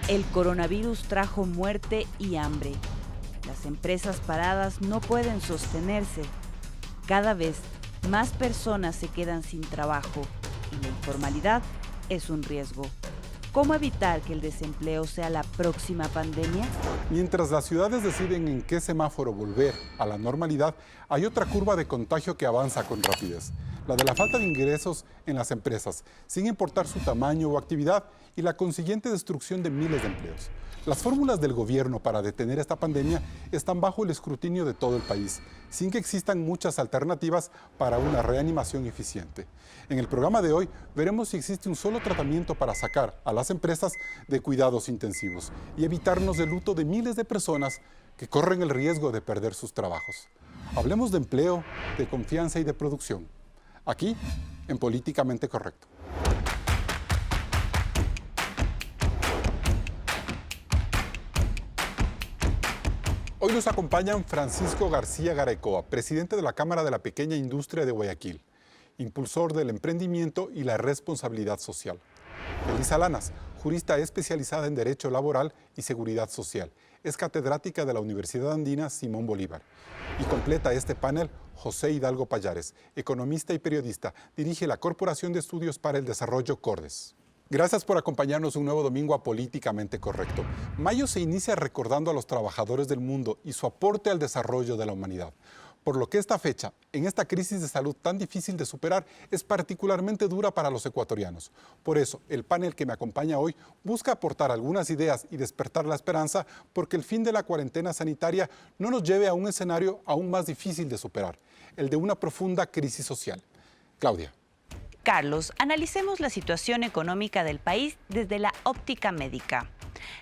El coronavirus trajo muerte y hambre. Las empresas paradas no pueden sostenerse. Cada vez más personas se quedan sin trabajo y la informalidad es un riesgo. ¿Cómo evitar que el desempleo sea la próxima pandemia? Mientras las ciudades deciden en qué semáforo volver a la normalidad, hay otra curva de contagio que avanza con rapidez. La de la falta de ingresos en las empresas, sin importar su tamaño o actividad, y la consiguiente destrucción de miles de empleos. Las fórmulas del gobierno para detener esta pandemia están bajo el escrutinio de todo el país, sin que existan muchas alternativas para una reanimación eficiente. En el programa de hoy veremos si existe un solo tratamiento para sacar a las empresas de cuidados intensivos y evitarnos el luto de miles de personas que corren el riesgo de perder sus trabajos. Hablemos de empleo, de confianza y de producción. Aquí, en Políticamente Correcto. Hoy nos acompañan Francisco García Garecoa, presidente de la Cámara de la Pequeña Industria de Guayaquil, impulsor del emprendimiento y la responsabilidad social. Elisa Lanas, jurista especializada en Derecho Laboral y Seguridad Social. Es catedrática de la Universidad Andina Simón Bolívar. Y completa este panel José Hidalgo Payares, economista y periodista. Dirige la Corporación de Estudios para el Desarrollo Cordes. Gracias por acompañarnos un nuevo domingo a Políticamente Correcto. Mayo se inicia recordando a los trabajadores del mundo y su aporte al desarrollo de la humanidad. Por lo que esta fecha, en esta crisis de salud tan difícil de superar, es particularmente dura para los ecuatorianos. Por eso, el panel que me acompaña hoy busca aportar algunas ideas y despertar la esperanza porque el fin de la cuarentena sanitaria no nos lleve a un escenario aún más difícil de superar, el de una profunda crisis social. Claudia. Carlos, analicemos la situación económica del país desde la óptica médica.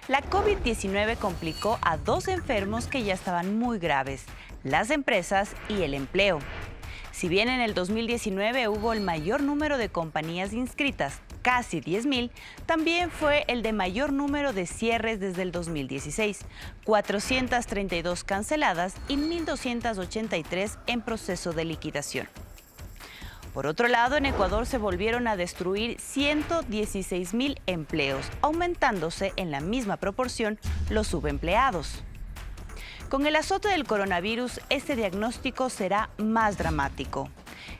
La COVID-19 complicó a dos enfermos que ya estaban muy graves, las empresas y el empleo. Si bien en el 2019 hubo el mayor número de compañías inscritas, casi 10,000, también fue el de mayor número de cierres desde el 2016, 432 canceladas y 1.283 en proceso de liquidación. Por otro lado, en Ecuador se volvieron a destruir 116,000 empleos, aumentándose en la misma proporción los subempleados. Con el azote del coronavirus, este diagnóstico será más dramático.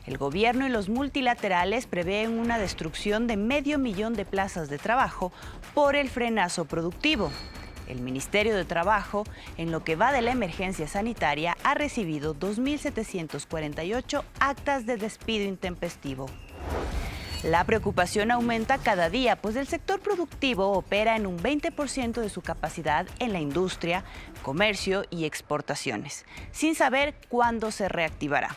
El gobierno y los multilaterales prevén una destrucción de 500,000 de plazas de trabajo por el frenazo productivo. El Ministerio de Trabajo, en lo que va de la emergencia sanitaria, ha recibido 2.748 actas de despido intempestivo. La preocupación aumenta cada día, pues el sector productivo opera en un 20% de su capacidad en la industria, comercio y exportaciones, sin saber cuándo se reactivará.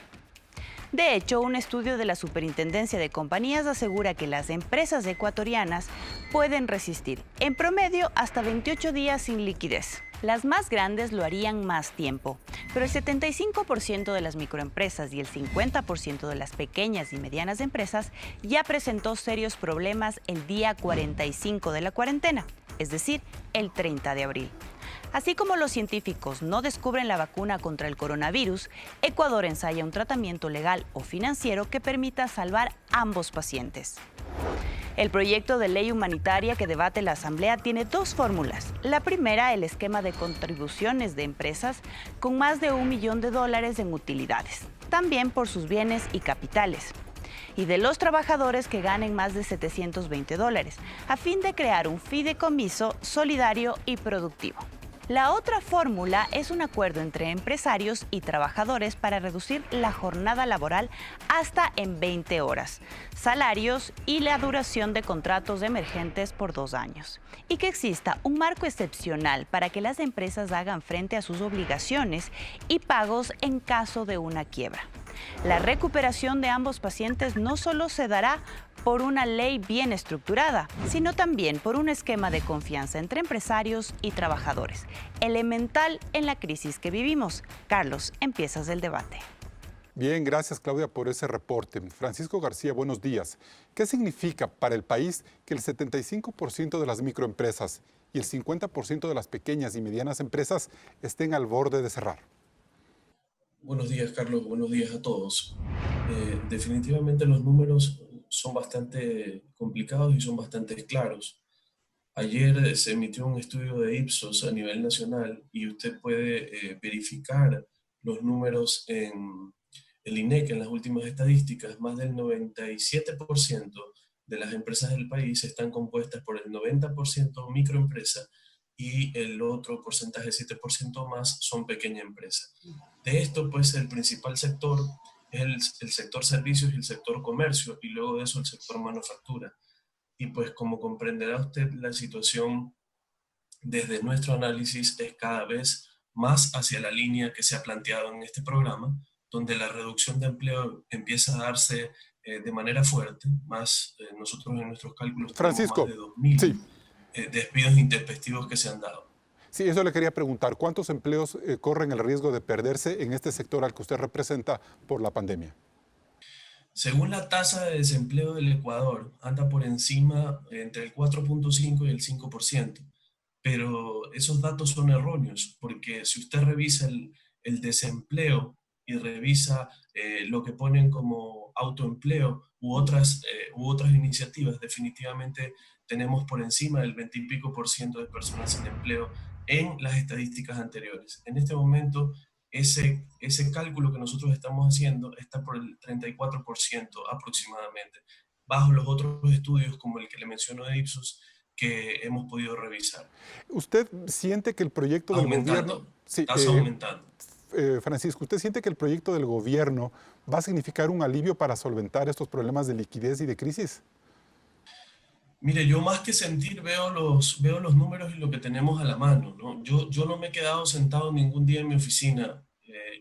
De hecho, un estudio de la Superintendencia de Compañías asegura que las empresas ecuatorianas pueden resistir, en promedio, hasta 28 días sin liquidez. Las más grandes lo harían más tiempo, pero el 75% de las microempresas y el 50% de las pequeñas y medianas empresas ya presentó serios problemas el día 45 de la cuarentena, es decir, el 30 de abril. Así como los científicos no descubren la vacuna contra el coronavirus, Ecuador ensaya un tratamiento legal o financiero que permita salvar a ambos pacientes. El proyecto de ley humanitaria que debate la Asamblea tiene dos fórmulas. La primera, el esquema de contribuciones de empresas con más de $1 millón en utilidades, también por sus bienes y capitales, y de los trabajadores que ganen más de $720, a fin de crear un fideicomiso solidario y productivo. La otra fórmula es un acuerdo entre empresarios y trabajadores para reducir la jornada laboral hasta en 20 horas, salarios y la duración de contratos emergentes por 2 años. Y que exista un marco excepcional para que las empresas hagan frente a sus obligaciones y pagos en caso de una quiebra. La recuperación de ambos pacientes no solo se dará por una ley bien estructurada, sino también por un esquema de confianza entre empresarios y trabajadores, elemental en la crisis que vivimos. Carlos, empiezas el debate. Bien, gracias Claudia por ese reporte. Francisco García, buenos días. ¿Qué significa para el país que el 75% de las microempresas y el 50% de las pequeñas y medianas empresas estén al borde de cerrar? Buenos días, Carlos. Buenos días a todos. Definitivamente los números son bastante complicados y son bastante claros. Ayer se emitió un estudio de Ipsos a nivel nacional y usted puede verificar los números en el INEC, en las últimas estadísticas. Más del 97% de las empresas del país están compuestas por el 90% microempresa y el otro porcentaje, 7% más, son pequeña empresa. De esto, pues, el principal sector es el sector servicios y el sector comercio, y luego de eso el sector manufactura. Y pues como comprenderá usted, la situación desde nuestro análisis es cada vez más hacia la línea que se ha planteado en este programa, donde la reducción de empleo empieza a darse de manera fuerte. Nosotros en nuestros cálculos tenemos más Francisco, de 2.000 sí, despidos intempestivos que se han dado. sí, eso le quería preguntar. ¿Cuántos empleos corren el riesgo de perderse en este sector al que usted representa por la pandemia? Según la tasa de desempleo del Ecuador, anda por encima entre el 4.5 y el 5%. Pero esos datos son erróneos, porque si usted revisa el desempleo y revisa lo que ponen como autoempleo u otras iniciativas, definitivamente tenemos por encima del 20 y pico por ciento de personas sin empleo en las estadísticas anteriores. En este momento, ese cálculo que nosotros estamos haciendo está por el 34% aproximadamente, bajo los otros estudios como el que le menciono de Ipsos, que hemos podido revisar. ¿Usted siente que el proyecto del gobierno... Aumentando, Sí, tasa aumentando. Francisco, ¿usted siente que el proyecto del gobierno va a significar un alivio para solventar estos problemas de liquidez y de crisis? Mire, yo más que sentir veo los números y lo que tenemos a la mano, ¿no? Yo no me he quedado sentado ningún día en mi oficina.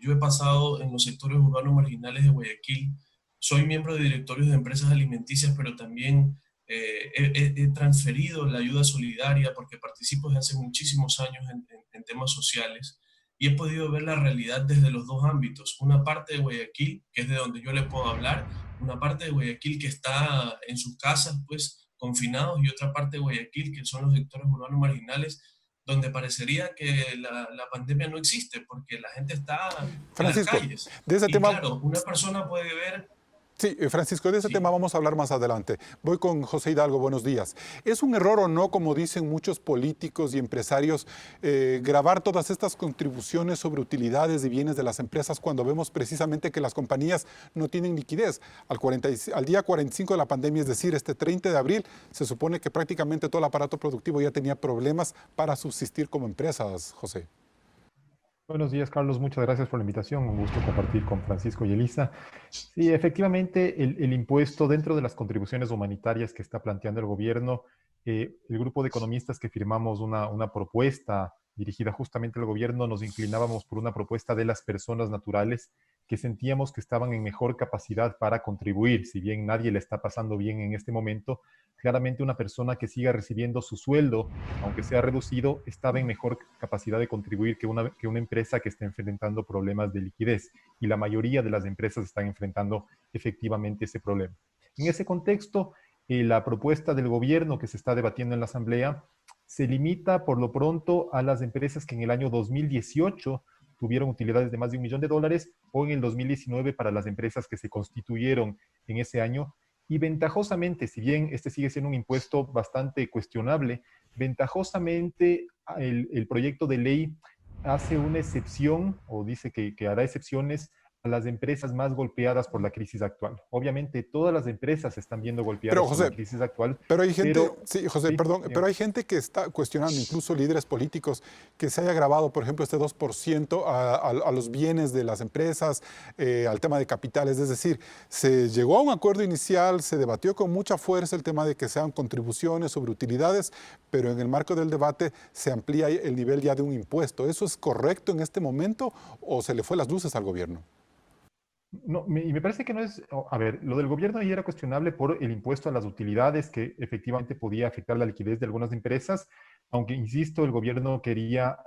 Yo he pasado en los sectores urbanos marginales de Guayaquil. Soy miembro de directorios de empresas alimenticias, pero también he transferido la ayuda solidaria porque participo desde hace muchísimos años en temas sociales y he podido ver la realidad desde los dos ámbitos. Una parte de Guayaquil, que es de donde yo le puedo hablar, una parte de Guayaquil que está en sus casas, pues confinados, y otra parte de Guayaquil, que son los sectores urbanos marginales, donde parecería que la pandemia no existe, porque la gente está en las Francisco, calles. de ese Y tema... claro, una persona puede ver, Sí, Francisco, de ese tema sí, vamos a hablar más adelante. Voy con José Hidalgo, buenos días. ¿Es un error o no, como dicen muchos políticos y empresarios, grabar todas estas contribuciones sobre utilidades y bienes de las empresas cuando vemos precisamente que las compañías no tienen liquidez? Al día 45 de la pandemia, es decir, este 30 de abril, se supone que prácticamente todo el aparato productivo ya tenía problemas para subsistir como empresas, José. Buenos días, Carlos. Muchas gracias por la invitación. Un gusto compartir con Francisco y Elisa. Sí, efectivamente, el impuesto dentro de las contribuciones humanitarias que está planteando el gobierno, el grupo de economistas que firmamos una propuesta dirigida justamente al gobierno, nos inclinábamos por una propuesta de las personas naturales que sentíamos que estaban en mejor capacidad para contribuir. Si bien nadie le está pasando bien en este momento, claramente una persona que siga recibiendo su sueldo, aunque sea reducido, estaba en mejor capacidad de contribuir que una empresa que está enfrentando problemas de liquidez. Y la mayoría de las empresas están enfrentando efectivamente ese problema. En ese contexto, la propuesta del gobierno que se está debatiendo en la Asamblea se limita por lo pronto a las empresas que en el año 2018 tuvieron utilidades de más de $1.000.000 o en el 2019 para las empresas que se constituyeron en ese año. Y ventajosamente, si bien este sigue siendo un impuesto bastante cuestionable, ventajosamente el proyecto de ley hace una excepción o dice que hará excepciones a las empresas más golpeadas por la crisis actual. Obviamente todas las empresas se están viendo golpeadas Pero por la José, crisis actual, pero hay gente, pero sí, José, sí, perdón, pero digamos. hay gente que está cuestionando, incluso líderes políticos, que se haya grabado, por ejemplo, este 2% a los bienes de las empresas, al tema de capitales. Es decir, se llegó a un acuerdo inicial, se debatió con mucha fuerza el tema de que sean contribuciones sobre utilidades, pero en el marco del debate se amplía el nivel ya de un impuesto. ¿Eso es correcto en este momento o se le fue las luces al gobierno? No, y me parece que no es, a ver, lo del gobierno ahí era cuestionable por el impuesto a las utilidades que efectivamente podía afectar la liquidez de algunas empresas, aunque, insisto, el gobierno quería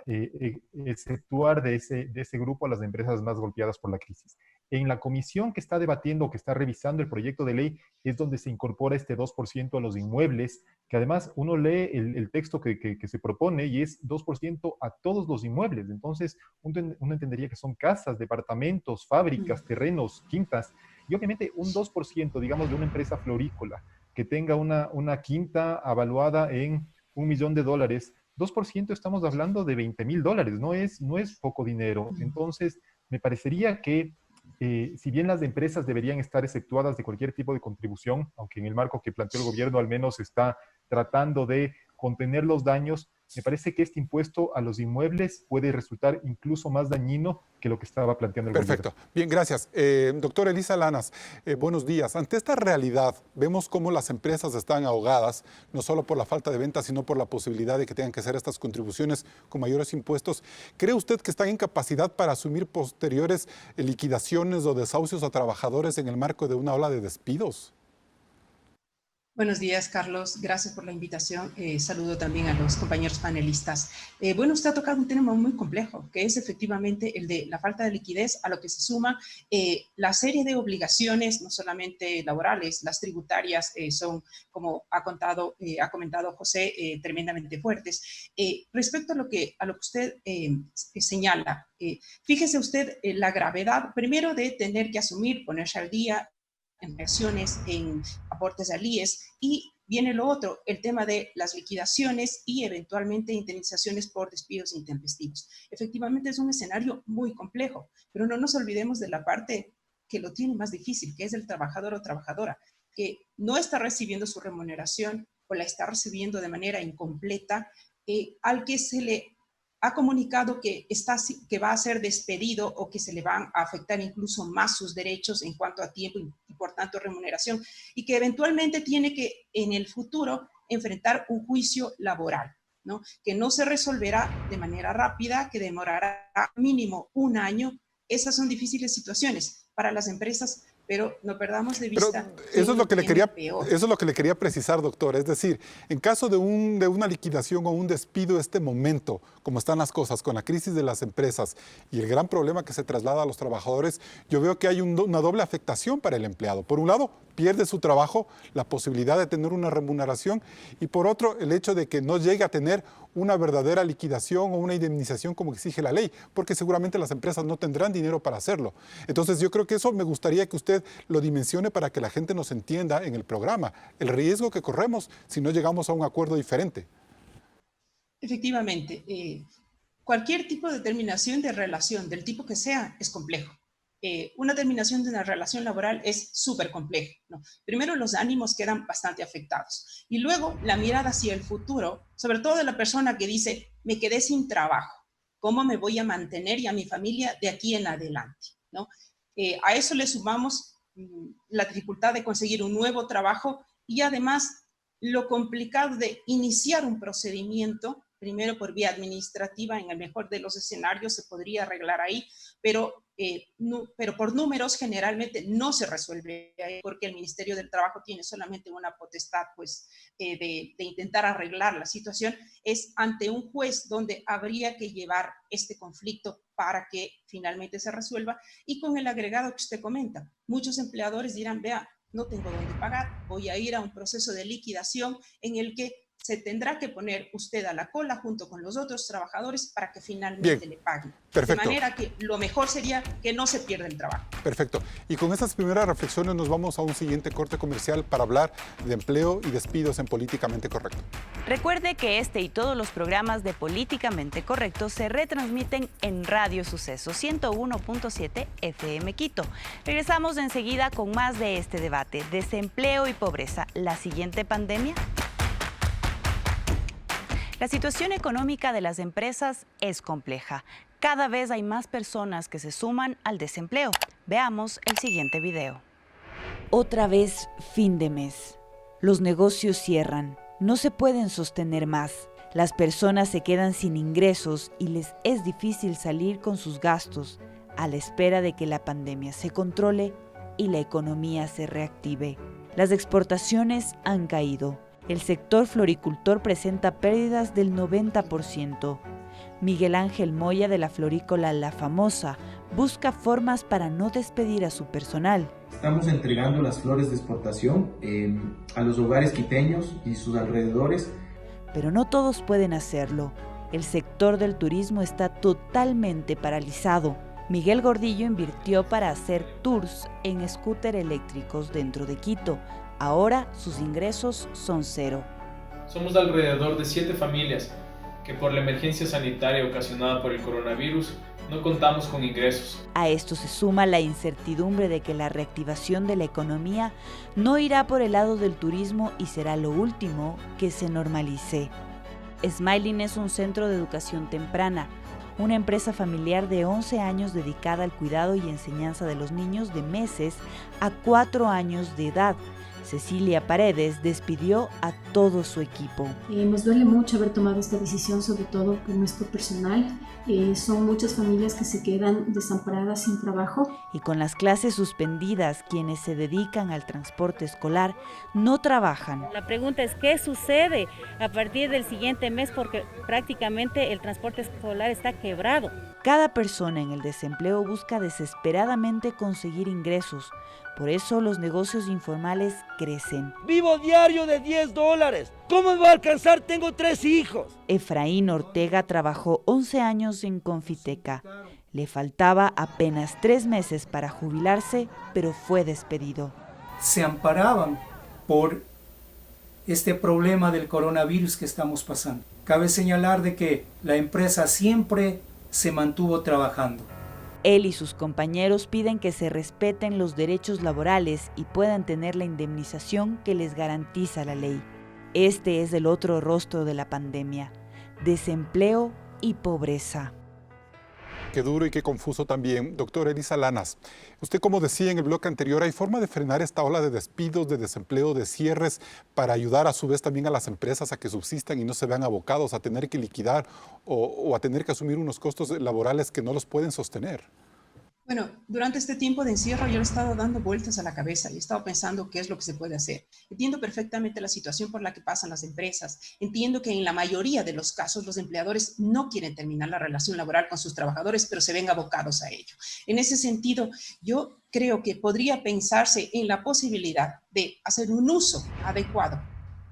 exceptuar de ese grupo a las empresas más golpeadas por la crisis. En la comisión que está debatiendo, que está revisando el proyecto de ley, es donde se incorpora este 2% a los inmuebles, que además uno lee el texto que se propone y es 2% a todos los inmuebles. Entonces, uno entendería que son casas, departamentos, fábricas, terrenos, quintas, y obviamente un 2%, digamos, de una empresa florícola que tenga una quinta avaluada en $1 millón, 2% estamos hablando de $20,000, no es poco dinero. Entonces, me parecería que si bien las empresas deberían estar exceptuadas de cualquier tipo de contribución, aunque en el marco que planteó el gobierno al menos está tratando de contener los daños, me parece que este impuesto a los inmuebles puede resultar incluso más dañino que lo que estaba planteando el Perfecto. gobierno. Bien, gracias. Doctora Elisa Lanas, buenos días. Ante esta realidad, vemos cómo las empresas están ahogadas, no solo por la falta de ventas, sino por la posibilidad de que tengan que hacer estas contribuciones con mayores impuestos. ¿Cree usted que están en capacidad para asumir posteriores liquidaciones o desahucios a trabajadores en el marco de una ola de despidos? Buenos días, Carlos. Gracias por la invitación. Saludo también a los compañeros panelistas. Bueno, usted ha tocado un tema muy complejo, que es efectivamente el de la falta de liquidez, a lo que se suma la serie de obligaciones, no solamente laborales, las tributarias son, como ha comentado José, tremendamente fuertes. Respecto a lo que usted señala, fíjese usted la gravedad, primero, de tener que asumir, ponerse al día en pensiones, en aportes al IES, y viene lo otro, el tema de las liquidaciones y eventualmente indemnizaciones por despidos intempestivos. Efectivamente es un escenario muy complejo, pero no nos olvidemos de la parte que lo tiene más difícil, que es el trabajador o trabajadora, que no está recibiendo su remuneración o la está recibiendo de manera incompleta, al que se le ha comunicado que va a ser despedido o que se le van a afectar incluso más sus derechos en cuanto a tiempo y por tanto remuneración, y que eventualmente tiene que en el futuro enfrentar un juicio laboral, ¿no? Que no se resolverá de manera rápida, que demorará mínimo un año. Esas son difíciles situaciones para las empresas, pero no perdamos de vista. Eso es lo que le quería precisar, doctor. Es decir, en caso de una liquidación o un despido, este momento, como están las cosas, con la crisis de las empresas y el gran problema que se traslada a los trabajadores, yo veo que hay una doble afectación para el empleado. Por un lado, pierde su trabajo, la posibilidad de tener una remuneración, y por otro, el hecho de que no llegue a tener una verdadera liquidación o una indemnización como exige la ley, porque seguramente las empresas no tendrán dinero para hacerlo. Entonces yo creo que eso me gustaría que usted lo dimensione para que la gente nos entienda en el programa, el riesgo que corremos si no llegamos a un acuerdo diferente. Efectivamente, cualquier tipo de terminación de relación, del tipo que sea, es complejo. Una terminación de una relación laboral es súper compleja, ¿no? Primero, los ánimos quedan bastante afectados, y luego la mirada hacia el futuro, sobre todo de la persona que dice, me quedé sin trabajo, ¿cómo me voy a mantener y a mi familia de aquí en adelante, ¿no? A eso le sumamos la dificultad de conseguir un nuevo trabajo y además lo complicado de iniciar un procedimiento, primero por vía administrativa. En el mejor de los escenarios se podría arreglar ahí, pero por números generalmente no se resuelve ahí, porque el Ministerio del Trabajo tiene solamente una potestad, pues, de intentar arreglar la situación. Es ante un juez donde habría que llevar este conflicto para que finalmente se resuelva, y con el agregado que usted comenta, muchos empleadores dirán, vea, no tengo dónde pagar, voy a ir a un proceso de liquidación en el que se tendrá que poner usted a la cola junto con los otros trabajadores para que finalmente le paguen. Perfecto. De manera que lo mejor sería que no se pierda el trabajo. Perfecto. Y con estas primeras reflexiones nos vamos a un siguiente corte comercial para hablar de empleo y despidos en Políticamente Correcto. Recuerde que este y todos los programas de Políticamente Correcto se retransmiten en Radio Suceso 101.7 FM Quito. Regresamos enseguida con más de este debate: desempleo y pobreza, ¿la siguiente pandemia? La situación económica de las empresas es compleja. Cada vez hay más personas que se suman al desempleo. Veamos el siguiente video. Otra vez fin de mes. Los negocios cierran. No se pueden sostener más. Las personas se quedan sin ingresos y les es difícil salir con sus gastos a la espera de que la pandemia se controle y la economía se reactive. Las exportaciones han caído. El sector floricultor presenta pérdidas del 90%. Miguel Ángel Moya, de la florícola La Famosa, busca formas para no despedir a su personal. Estamos entregando las flores de exportación a los hogares quiteños y sus alrededores. Pero no todos pueden hacerlo. El sector del turismo está totalmente paralizado. Miguel Gordillo invirtió para hacer tours en scooter eléctricos dentro de Quito. Ahora sus ingresos son cero. Somos de alrededor de 7 familias que por la emergencia sanitaria ocasionada por el coronavirus no contamos con ingresos. A esto se suma la incertidumbre de que la reactivación de la economía no irá por el lado del turismo y será lo último que se normalice. Smiling es un centro de educación temprana, una empresa familiar de 11 años dedicada al cuidado y enseñanza de los niños de meses a 4 años de edad. Cecilia Paredes despidió a todo su equipo. Nos duele mucho haber tomado esta decisión, sobre todo por nuestro personal. Son muchas familias que se quedan desamparadas sin trabajo. Y con las clases suspendidas, quienes se dedican al transporte escolar no trabajan. La pregunta es, ¿qué sucede a partir del siguiente mes? Porque prácticamente el transporte escolar está quebrado. Cada persona en el desempleo busca desesperadamente conseguir ingresos. Por eso los negocios informales crecen. Vivo diario de $10. ¿Cómo me va a alcanzar? Tengo 3 hijos. Efraín Ortega trabajó 11 años en Confiteca. Le faltaba apenas 3 meses para jubilarse, pero fue despedido. Se amparaban por este problema del coronavirus que estamos pasando. Cabe señalar de que la empresa siempre se mantuvo trabajando. Él y sus compañeros piden que se respeten los derechos laborales y puedan tener la indemnización que les garantiza la ley. Este es el otro rostro de la pandemia: desempleo y pobreza. Qué duro y qué confuso también. Doctora Elisa Lanas, usted, como decía en el bloque anterior, ¿hay forma de frenar esta ola de despidos, de desempleo, de cierres, para ayudar a su vez también a las empresas a que subsistan y no se vean abocados a tener que liquidar o a tener que asumir unos costos laborales que no los pueden sostener? Bueno, durante este tiempo de encierro yo he estado dando vueltas a la cabeza y he estado pensando qué es lo que se puede hacer. Entiendo perfectamente la situación por la que pasan las empresas. Entiendo que en la mayoría de los casos los empleadores no quieren terminar la relación laboral con sus trabajadores, pero se ven abocados a ello. En ese sentido, yo creo que podría pensarse en la posibilidad de hacer un uso adecuado.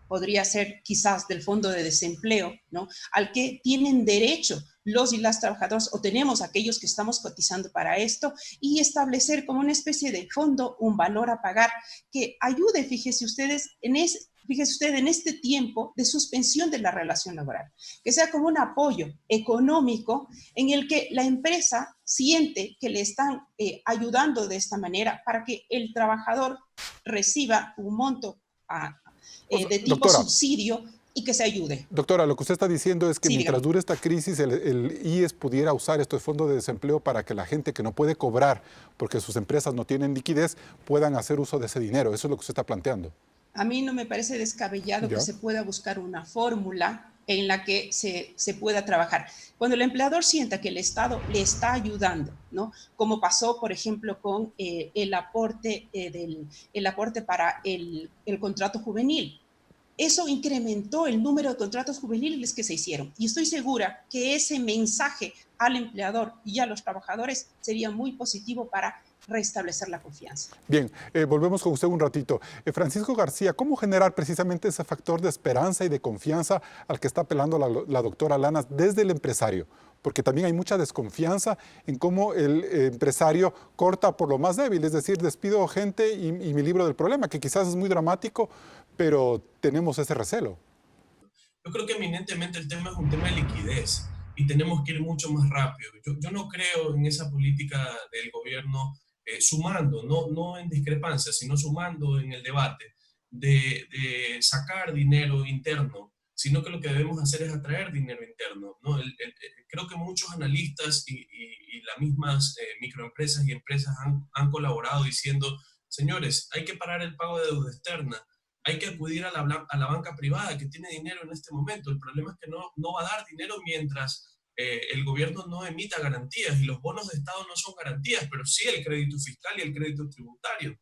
Podría ser quizás del fondo de desempleo, ¿no?, al que tienen derecho los y las trabajadoras, o tenemos aquellos que estamos cotizando para esto, y establecer como una especie de fondo un valor a pagar que ayude, fíjese usted, en este tiempo de suspensión de la relación laboral, que sea como un apoyo económico en el que la empresa siente que le están ayudando de esta manera para que el trabajador reciba un monto de tipo doctora, subsidio y que se ayude. Doctora, lo que usted está diciendo es que sí, mientras dure esta crisis, el IES pudiera usar estos fondos de desempleo para que la gente que no puede cobrar porque sus empresas no tienen liquidez puedan hacer uso de ese dinero. Eso es lo que usted está planteando. A mí no me parece descabellado que se pueda buscar una fórmula en la que se pueda trabajar. Cuando el empleador sienta que el Estado le está ayudando, ¿no?, como pasó, por ejemplo, con el aporte para el contrato juvenil. Eso incrementó el número de contratos juveniles que se hicieron. Y estoy segura que ese mensaje al empleador y a los trabajadores sería muy positivo para restablecer la confianza. Bien, volvemos con usted un ratito. Francisco García, ¿cómo generar precisamente ese factor de esperanza y de confianza al que está apelando la doctora Lanas desde el empresario? Porque también hay mucha desconfianza en cómo el empresario corta por lo más débil, es decir, despido gente y me libro del problema, que quizás es muy dramático, pero tenemos ese recelo. Yo creo que eminentemente el tema es un tema de liquidez y tenemos que ir mucho más rápido. Yo no creo en esa política del gobierno sumando, no en discrepancia, sino sumando en el debate de sacar dinero interno, sino que lo que debemos hacer es atraer dinero interno, ¿no? Creo que muchos analistas y las mismas microempresas y empresas han colaborado diciendo, señores, hay que parar el pago de deuda externa, hay que acudir a la banca privada que tiene dinero en este momento. El problema es que no va a dar dinero mientras el gobierno no emita garantías, y los bonos de Estado no son garantías, pero sí el crédito fiscal y el crédito tributario.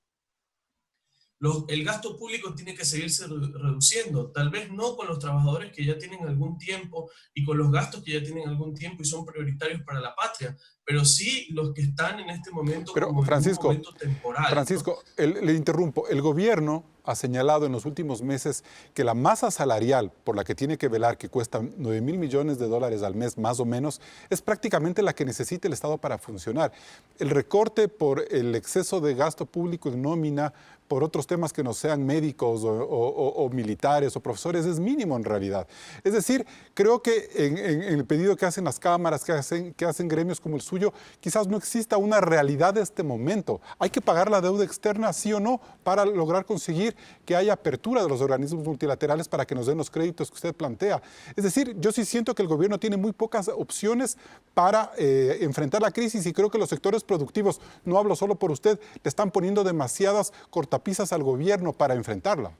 El gasto público tiene que seguirse reduciendo, tal vez no con los trabajadores que ya tienen algún tiempo y con los gastos que ya tienen algún tiempo y son prioritarios para la patria, pero sí los que están en este momento pero, como Francisco, en un momento temporal. Francisco, ¿no? Le interrumpo. El gobierno ha señalado en los últimos meses que la masa salarial por la que tiene que velar, que cuesta 9.000 millones de dólares al mes más o menos, es prácticamente la que necesita el Estado para funcionar. El recorte por el exceso de gasto público en nómina, por otros temas que no sean médicos o militares o profesores, es mínimo en realidad. Es decir, creo que en el pedido que hacen las cámaras, que hacen gremios como el suyo, quizás no exista una realidad de este momento. Hay que pagar la deuda externa, sí o no, para lograr conseguir que haya apertura de los organismos multilaterales para que nos den los créditos que usted plantea. Es decir, yo sí siento que el gobierno tiene muy pocas opciones para enfrentar la crisis, y creo que los sectores productivos, no hablo solo por usted, le están poniendo demasiadas cortapisas al gobierno para enfrentarla.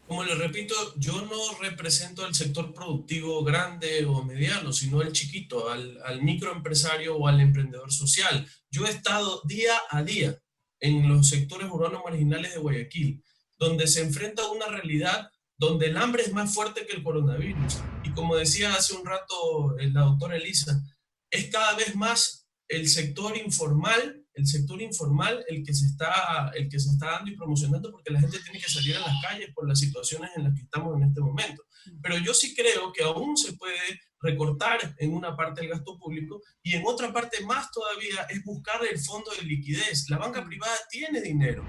Como le repito, yo no represento al sector productivo grande o mediano, sino el chiquito, al microempresario o al emprendedor social. Yo he estado día a día en los sectores urbanos marginales de Guayaquil, donde se enfrenta a una realidad donde el hambre es más fuerte que el coronavirus. Y como decía hace un rato la doctora Elisa, es cada vez más el sector informal el que se está dando y promocionando, porque la gente tiene que salir a las calles por las situaciones en las que estamos en este momento. Pero yo sí creo que aún se puede recortar en una parte del gasto público, y en otra parte más todavía es buscar el fondo de liquidez. La banca privada tiene dinero.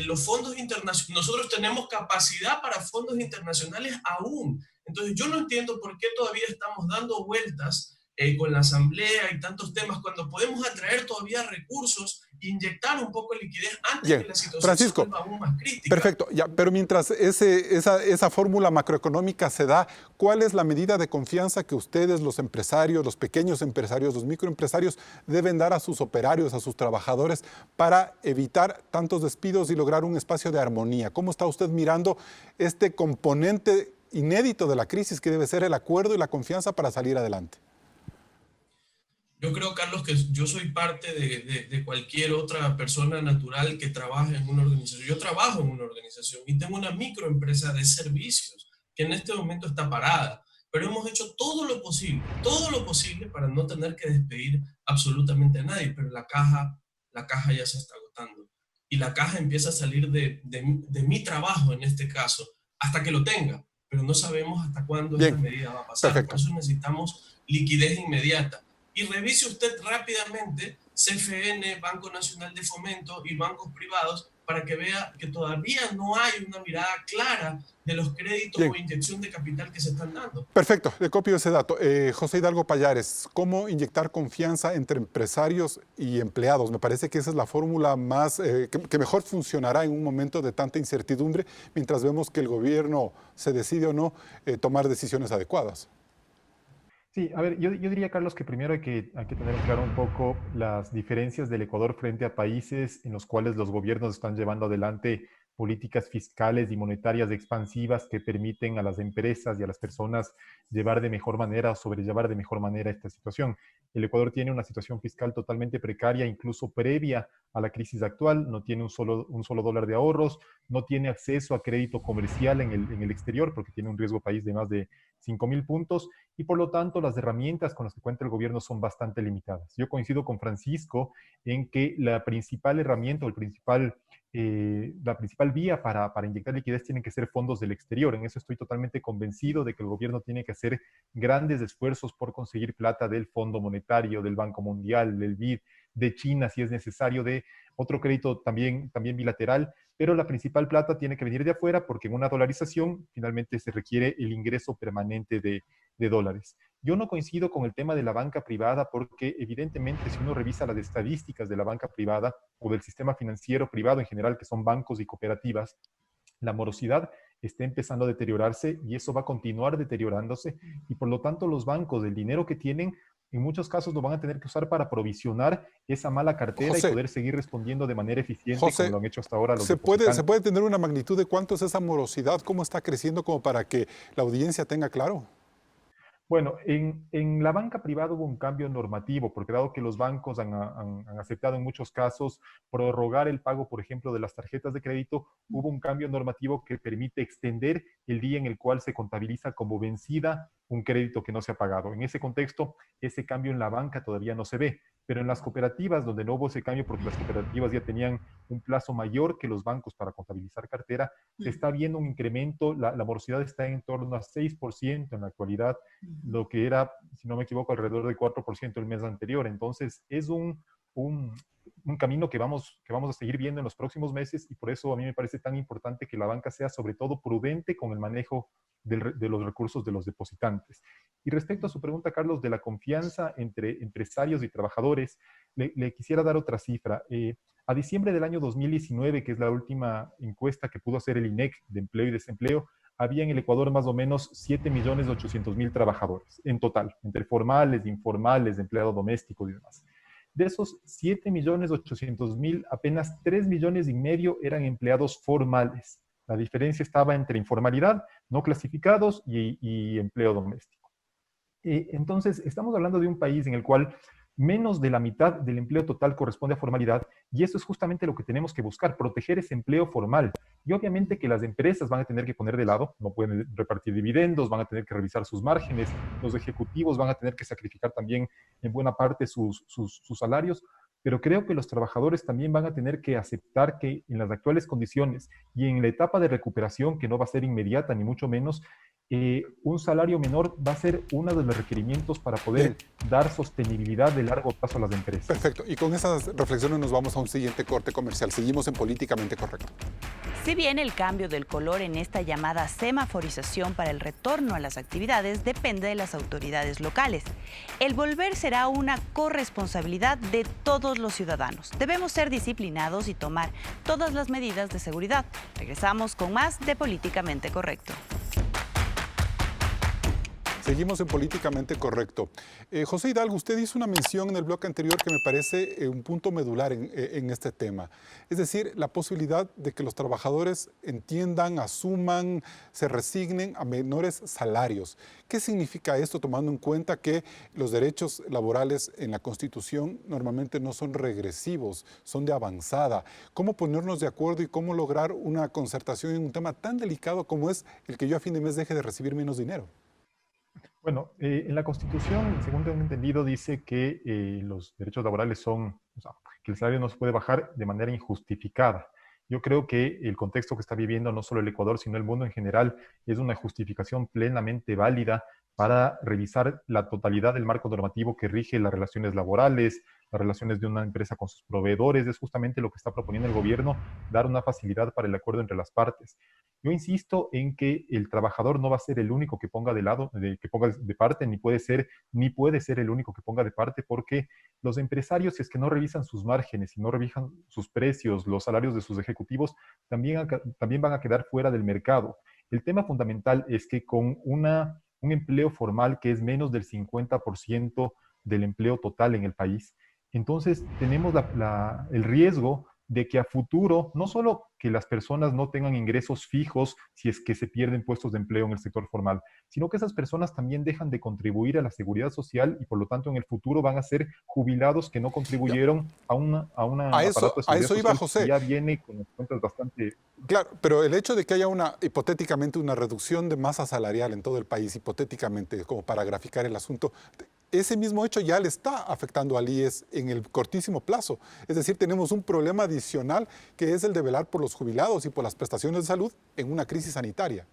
Los fondos internacionales, nosotros tenemos capacidad para fondos internacionales aún. Entonces yo no entiendo por qué todavía estamos dando vueltas con la asamblea y tantos temas, cuando podemos atraer todavía recursos e inyectar un poco de liquidez antes de que la situación se vuelva aún más crítica. Perfecto, ya, pero mientras esa fórmula macroeconómica se da, ¿cuál es la medida de confianza que ustedes, los empresarios, los pequeños empresarios, los microempresarios, deben dar a sus operarios, a sus trabajadores, para evitar tantos despidos y lograr un espacio de armonía? ¿Cómo está usted mirando este componente inédito de la crisis que debe ser el acuerdo y la confianza para salir adelante? Yo creo, Carlos, que yo soy parte de cualquier otra persona natural que trabaje en una organización. Yo trabajo en una organización y tengo una microempresa de servicios que en este momento está parada, pero hemos hecho todo lo posible para no tener que despedir absolutamente a nadie, pero la caja ya se está agotando. Y la caja empieza a salir de mi trabajo, en este caso, hasta que lo tenga, pero no sabemos hasta cuándo esta medida va a pasar. Perfecto. Por eso necesitamos liquidez inmediata. Y revise usted rápidamente CFN, Banco Nacional de Fomento y bancos privados para que vea que todavía no hay una mirada clara de los créditos o inyección de capital que se están dando. Perfecto, le copio ese dato. José Hidalgo Pallares, ¿cómo inyectar confianza entre empresarios y empleados? Me parece que esa es la fórmula más que mejor funcionará en un momento de tanta incertidumbre, mientras vemos que el gobierno se decide o no tomar decisiones adecuadas. Sí, a ver, yo diría, Carlos, que primero hay que tener claro un poco las diferencias del Ecuador frente a países en los cuales los gobiernos están llevando adelante políticas fiscales y monetarias expansivas que permiten a las empresas y a las personas llevar de mejor manera o sobrellevar de mejor manera esta situación. El Ecuador tiene una situación fiscal totalmente precaria, incluso previa a la crisis actual. No tiene un solo dólar de ahorros, no tiene acceso a crédito comercial en el exterior porque tiene un riesgo país de más de 5.000 puntos, y por lo tanto las herramientas con las que cuenta el gobierno son bastante limitadas. Yo coincido con Francisco en que la principal herramienta o la principal vía para inyectar liquidez tienen que ser fondos del exterior. En eso estoy totalmente convencido de que el gobierno tiene que hacer grandes esfuerzos por conseguir plata del Fondo Monetario, del Banco Mundial, del BID, de China, si es necesario, de otro crédito también bilateral, pero la principal plata tiene que venir de afuera porque en una dolarización finalmente se requiere el ingreso permanente de dólares. Yo no coincido con el tema de la banca privada porque evidentemente si uno revisa las estadísticas de la banca privada o del sistema financiero privado en general, que son bancos y cooperativas, la morosidad está empezando a deteriorarse y eso va a continuar deteriorándose, y por lo tanto los bancos, el dinero que tienen, en muchos casos lo van a tener que usar para provisionar esa mala cartera, José, y poder seguir respondiendo de manera eficiente, José, como lo han hecho hasta ahora los depositantes. ¿Se puede tener una magnitud de cuánto es esa morosidad? ¿Cómo está creciendo como para que la audiencia tenga claro? Bueno, en la banca privada hubo un cambio normativo, porque dado que los bancos han aceptado en muchos casos prorrogar el pago, por ejemplo, de las tarjetas de crédito, hubo un cambio normativo que permite extender el día en el cual se contabiliza como vencida un crédito que no se ha pagado. En ese contexto, ese cambio en la banca todavía no se ve, pero en las cooperativas, donde no hubo ese cambio porque las cooperativas ya tenían un plazo mayor que los bancos para contabilizar cartera, se está viendo un incremento, la morosidad está en torno a 6% en la actualidad, lo que era, si no me equivoco, alrededor de 4% el mes anterior. Entonces, es un camino que vamos a seguir viendo en los próximos meses, y por eso a mí me parece tan importante que la banca sea sobre todo prudente con el manejo de los recursos de los depositantes. Y respecto a su pregunta, Carlos, de la confianza entre empresarios y trabajadores, le quisiera dar otra cifra. A diciembre del año 2019, que es la última encuesta que pudo hacer el INEC de empleo y desempleo, había en el Ecuador más o menos 7.800.000 trabajadores en total, entre formales, informales, de empleado doméstico y demás. De esos 7.800.000, apenas 3,5 millones eran empleados formales. La diferencia estaba entre informalidad, no clasificados y empleo doméstico. Entonces, estamos hablando de un país en el cual menos de la mitad del empleo total corresponde a formalidad, y eso es justamente lo que tenemos que buscar, proteger ese empleo formal. Y obviamente que las empresas van a tener que poner de lado, no pueden repartir dividendos, van a tener que revisar sus márgenes, los ejecutivos van a tener que sacrificar también en buena parte sus salarios, pero creo que los trabajadores también van a tener que aceptar que en las actuales condiciones y en la etapa de recuperación, que no va a ser inmediata ni mucho menos, un salario menor va a ser uno de los requerimientos para poder dar sostenibilidad de largo plazo a las empresas. Perfecto. Y con esas reflexiones nos vamos a un siguiente corte comercial. Seguimos en Políticamente Correcto. Si bien el cambio del color en esta llamada semaforización para el retorno a las actividades depende de las autoridades locales, el volver será una corresponsabilidad de todos los ciudadanos. Debemos ser disciplinados y tomar todas las medidas de seguridad. Regresamos con más de Políticamente Correcto. Seguimos en Políticamente Correcto. José Hidalgo, usted hizo una mención en el bloque anterior que me parece un punto medular en este tema. Es decir, la posibilidad de que los trabajadores entiendan, asuman, se resignen a menores salarios. ¿Qué significa esto, tomando en cuenta que los derechos laborales en la Constitución normalmente no son regresivos, son de avanzada? ¿Cómo ponernos de acuerdo y cómo lograr una concertación en un tema tan delicado como es el que yo a fin de mes deje de recibir menos dinero? Bueno, en la Constitución, según tengo entendido, dice que los derechos laborales son, o sea, que el salario no se puede bajar de manera injustificada. Yo creo que el contexto que está viviendo no solo el Ecuador, sino el mundo en general, es una justificación plenamente válida para revisar la totalidad del marco normativo que rige las relaciones laborales, las relaciones de una empresa con sus proveedores. Es justamente lo que está proponiendo el gobierno, dar una facilidad para el acuerdo entre las partes. Yo insisto en que el trabajador no va a ser el único que ponga que ponga de parte, ni puede ser el único que ponga de parte, porque los empresarios, si es que no revisan sus márgenes y no revisan sus precios, los salarios de sus ejecutivos, también van a quedar fuera del mercado. El tema fundamental es que con un empleo formal que es menos del 50% del empleo total en el país, entonces tenemos el riesgo de que a futuro, no solo que las personas no tengan ingresos fijos si es que se pierden puestos de empleo en el sector formal, sino que esas personas también dejan de contribuir a la seguridad social y por lo tanto en el futuro van a ser jubilados que no contribuyeron a una aparato de seguridad social iba, José. Que ya viene con cuentas bastante... Claro, pero el hecho de que haya hipotéticamente una reducción de masa salarial en todo el país, hipotéticamente, como para graficar el asunto, ese mismo hecho ya le está afectando al IES en el cortísimo plazo. Es decir, tenemos un problema adicional que es el de velar por los jubilados y por las prestaciones de salud en una crisis sanitaria.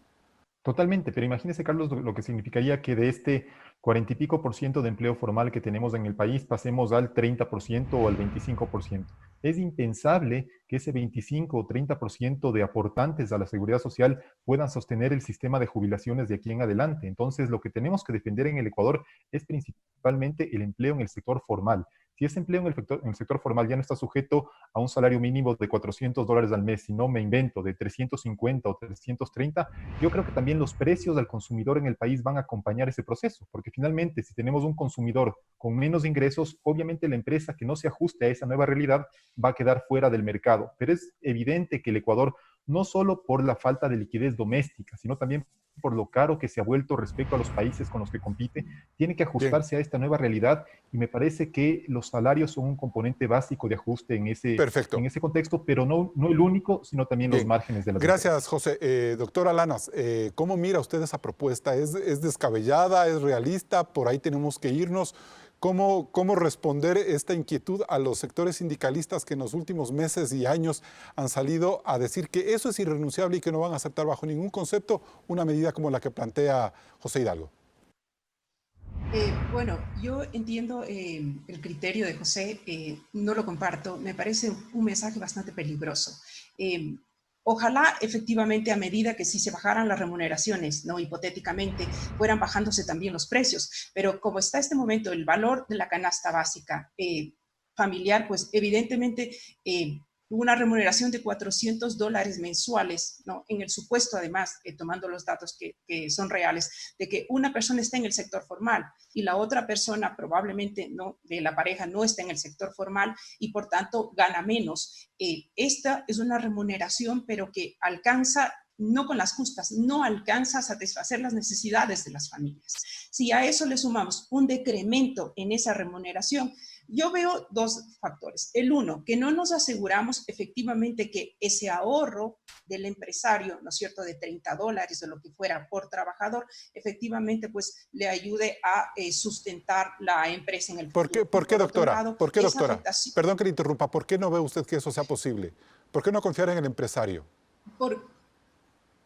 Totalmente, pero imagínese, Carlos, lo que significaría que de este 40 y pico % de empleo formal que tenemos en el país pasemos al 30% o al 25%. Es impensable que ese 25 o 30% de aportantes a la seguridad social puedan sostener el sistema de jubilaciones de aquí en adelante. Entonces, lo que tenemos que defender en el Ecuador es principalmente el empleo en el sector formal. Si ese empleo en el sector formal ya no está sujeto a un salario mínimo de $400 al mes, si no me invento, de 350 o 330, yo creo que también los precios al consumidor en el país van a acompañar ese proceso, porque finalmente si tenemos un consumidor con menos ingresos, obviamente la empresa que no se ajuste a esa nueva realidad va a quedar fuera del mercado. Pero es evidente que el Ecuador no solo por la falta de liquidez doméstica, sino también por lo caro que se ha vuelto respecto a los países con los que compite, tiene que ajustarse a esta nueva realidad y me parece que los salarios son un componente básico de ajuste en ese contexto, pero no el único, sino también los márgenes de las Gracias, empresas. José. Doctora Lanas, ¿cómo mira usted esa propuesta? ¿Es descabellada? ¿Es realista? ¿Por ahí tenemos que irnos? ¿Cómo responder esta inquietud a los sectores sindicalistas que en los últimos meses y años han salido a decir que eso es irrenunciable y que no van a aceptar bajo ningún concepto una medida como la que plantea José Hidalgo? Bueno, yo entiendo el criterio de José, no lo comparto, me parece un mensaje bastante peligroso. Ojalá efectivamente a medida que si se bajaran las remuneraciones, ¿no? Hipotéticamente, fueran bajándose también los precios, pero como está este momento el valor de la canasta básica familiar, pues evidentemente una remuneración de $400 mensuales, ¿no? En el supuesto además, tomando los datos que son reales, de que una persona está en el sector formal y la otra persona probablemente no, de la pareja no está en el sector formal y por tanto gana menos. Esta es una remuneración pero que alcanza, no con las justas, no alcanza a satisfacer las necesidades de las familias. Si a eso le sumamos un decremento en esa remuneración, yo veo dos factores. El uno, que no nos aseguramos efectivamente que ese ahorro del empresario, ¿no es cierto?, de $30 o lo que fuera por trabajador, efectivamente pues le ayude a sustentar la empresa en el futuro. ¿Por qué, doctora? Lado, ¿Por qué, doctora? Perdón que le interrumpa. ¿Por qué no ve usted que eso sea posible? ¿Por qué no confiar en el empresario?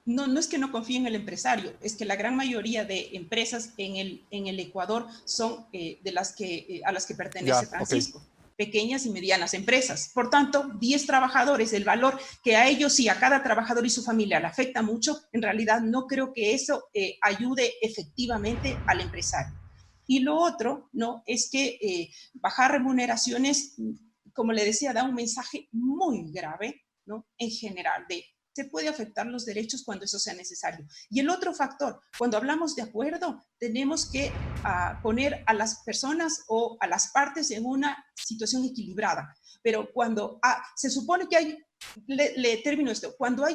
No es que no confíe en el empresario, es que la gran mayoría de empresas en el Ecuador son a las que pertenece Francisco. Pequeñas y medianas empresas. Por tanto, 10 trabajadores, el valor que a ellos y a cada trabajador y su familia le afecta mucho, en realidad no creo que eso ayude efectivamente al empresario. Y lo otro, ¿no?, es que bajar remuneraciones, como le decía, da un mensaje muy grave, ¿no?, en general, se puede afectar los derechos cuando eso sea necesario. Y el otro factor, cuando hablamos de acuerdo, tenemos que poner a las personas o a las partes en una situación equilibrada. Pero cuando se supone que hay, le termino esto, cuando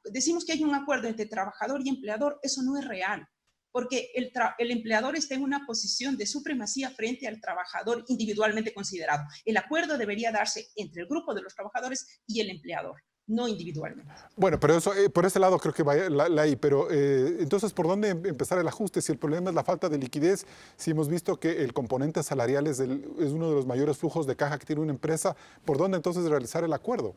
decimos que hay un acuerdo entre trabajador y empleador, eso no es real. Porque el empleador está en una posición de supremacía frente al trabajador individualmente considerado. El acuerdo debería darse entre el grupo de los trabajadores y el empleador, no individualmente. Bueno, pero eso, por ese lado creo que va ahí, pero entonces, ¿por dónde empezar el ajuste? Si el problema es la falta de liquidez, si hemos visto que el componente salarial es uno de los mayores flujos de caja que tiene una empresa, ¿por dónde entonces realizar el acuerdo?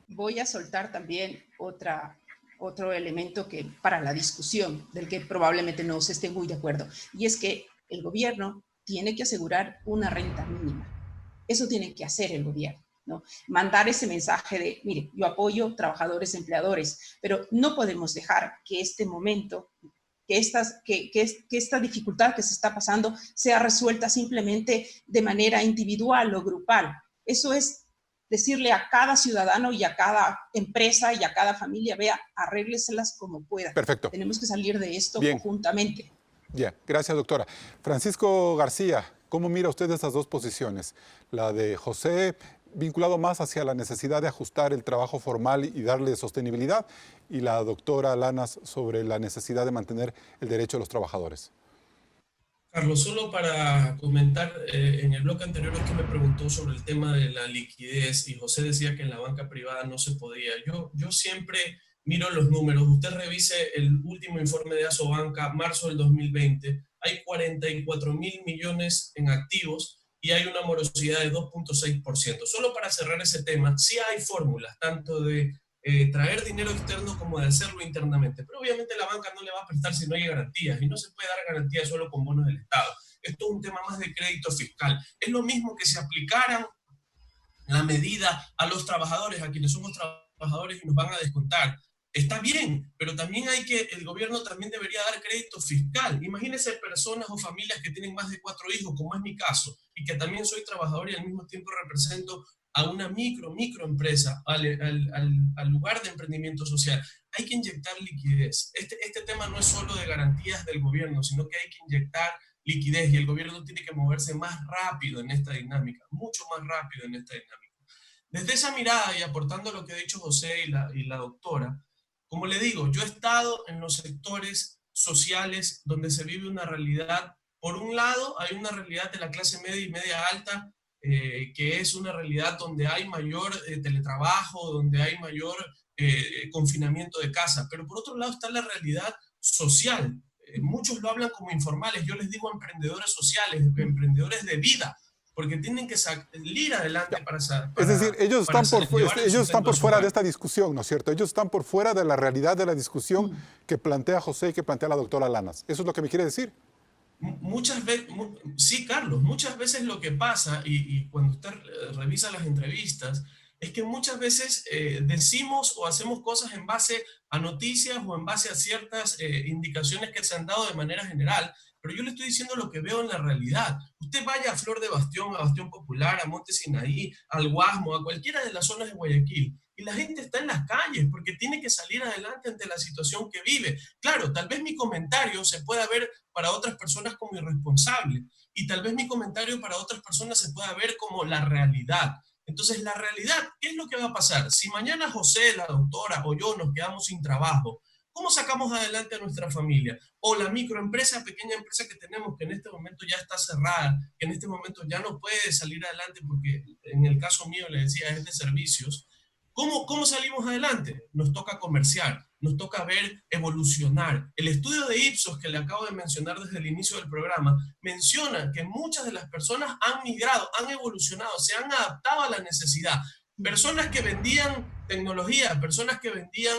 Voy a soltar también otro elemento para la discusión, del que probablemente no se esté muy de acuerdo, y es que el gobierno tiene que asegurar una renta mínima. Eso tiene que hacer el gobierno, ¿no? Mandar ese mensaje de, mire, yo apoyo trabajadores, empleadores, pero no podemos dejar que este momento, que esta dificultad que se está pasando sea resuelta simplemente de manera individual o grupal. Eso es decirle a cada ciudadano y a cada empresa y a cada familia, vea, arrégleselas como pueda. Perfecto. Tenemos que salir de esto Bien. conjuntamente. Bien, gracias, doctora. Francisco García, ¿cómo mira usted estas dos posiciones? La de José, vinculado más hacia la necesidad de ajustar el trabajo formal y darle sostenibilidad, y la doctora Lanas sobre la necesidad de mantener el derecho de los trabajadores. Carlos, solo para comentar, en el bloque anterior usted me preguntó sobre el tema de la liquidez y José decía que en la banca privada no se podía. Yo siempre miro los números. Usted revise el último informe de Asobanca, marzo del 2020. Hay 44.000 millones en activos y hay una morosidad de 2.6%. Solo para cerrar ese tema, sí hay fórmulas, tanto de traer dinero externo como de hacerlo internamente. Pero obviamente la banca no le va a prestar si no hay garantías y no se puede dar garantías solo con bonos del Estado. Esto es un tema más de crédito fiscal. Es lo mismo que si aplicaran la medida a los trabajadores, a quienes somos trabajadores y nos van a descontar. Está bien, pero también el gobierno también debería dar crédito fiscal. Imagínense personas o familias que tienen más de 4 hijos, como es mi caso, y que también soy trabajador y al mismo tiempo represento a una microempresa, al lugar de emprendimiento social. Hay que inyectar liquidez. Este tema no es solo de garantías del gobierno, sino que hay que inyectar liquidez y el gobierno tiene que moverse más rápido en esta dinámica, mucho más rápido en esta dinámica. Desde esa mirada y aportando lo que ha dicho José y la doctora, Como le digo, yo he estado en los sectores sociales donde se vive una realidad. Por un lado, hay una realidad de la clase media y media alta, que es una realidad donde hay mayor teletrabajo, donde hay mayor confinamiento de casa. Pero por otro lado está la realidad social. Muchos lo hablan como informales. Yo les digo emprendedores sociales, emprendedores de vida, porque tienen que salir adelante para es decir, ellos están por fuera de esta discusión, ¿no es cierto? Ellos están por fuera de la realidad de la discusión que plantea José y que plantea la doctora Lanas. ¿Eso es lo que me quiere decir? Muchas veces, sí, Carlos, muchas veces lo que pasa, y cuando usted revisa las entrevistas, es que muchas veces decimos o hacemos cosas en base a noticias o en base a ciertas indicaciones que se han dado de manera general, pero yo le estoy diciendo lo que veo en la realidad. Usted vaya a Flor de Bastión, a Bastión Popular, a Monte Sinaí, al Guasmo, a cualquiera de las zonas de Guayaquil, y la gente está en las calles porque tiene que salir adelante ante la situación que vive. Claro, tal vez mi comentario se pueda ver para otras personas como irresponsable, y tal vez mi comentario para otras personas se pueda ver como la realidad. Entonces, la realidad, ¿qué es lo que va a pasar? Si mañana José, la doctora o yo nos quedamos sin trabajo, ¿cómo sacamos adelante a nuestra familia? O la microempresa, pequeña empresa que tenemos, que en este momento ya está cerrada, que en este momento ya no puede salir adelante porque en el caso mío, le decía, es de servicios. ¿Cómo salimos adelante? Nos toca comerciar, nos toca ver evolucionar. El estudio de Ipsos que le acabo de mencionar desde el inicio del programa menciona que muchas de las personas han migrado, han evolucionado, se han adaptado a la necesidad. Personas que vendían tecnología, personas que vendían